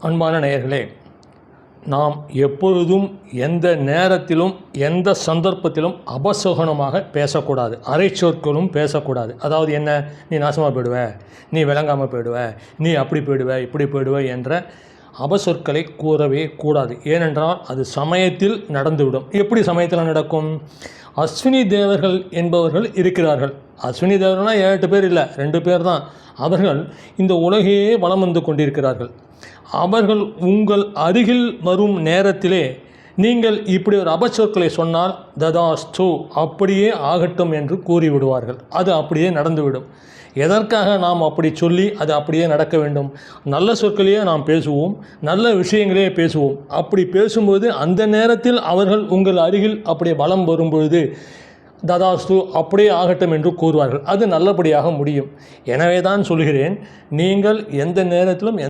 அன்பான நேயர்களே, நாம் எப்பொழுதும் எந்த நேரத்திலும் எந்த சந்தர்ப்பத்திலும் அபசகுனமாக பேசக்கூடாது. அரைச்சொற்களும் பேசக்கூடாது. அதாவது என்ன, நீ நாசமாக போயிடுவ, நீ விளங்காமல் போயிடுவ, நீ அப்படி போயிடுவ, இப்படி போயிடுவ என்ற அபசொற்களை கூறவே கூடாது. ஏனென்றால் அது சமயத்தில் நடந்துவிடும். எப்படி சமயத்தில் நடக்கும்? அஸ்வினி தேவர்கள் என்பவர்கள் இருக்கிறார்கள். அஸ்வினி தேவர்கள்னால் 7-8 பேர் இல்லை, 2 பேர் தான். அவர்கள் இந்த உலகையே வலம் வந்து கொண்டிருக்கிறார்கள். அவர்கள் உங்கள் அருகில் வரும் நேரத்திலே நீங்கள் இப்படி ஒரு அபச்சொற்களை சொன்னால் ததாஸ்து, அப்படியே ஆகட்டும் என்று கூறிவிடுவார்கள். அது அப்படியே நடந்துவிடும். எதற்காக நாம் அப்படி சொல்லி அது அப்படியே நடக்க வேண்டும்? நல்ல சொற்களையே நாம் பேசுவோம், நல்ல விஷயங்களே பேசுவோம். அப்படி பேசும்போது அந்த நேரத்தில் அவர்கள் உங்கள் அருகில் அப்படியே வலம் வரும்பொழுது ததாஸ்து, அப்படியே ஆகட்டும் என்று கூறுவார்கள். அது நல்லபடியாக முடியும். எனவே தான் சொல்கிறேன், நீங்கள் எந்த நேரத்திலும்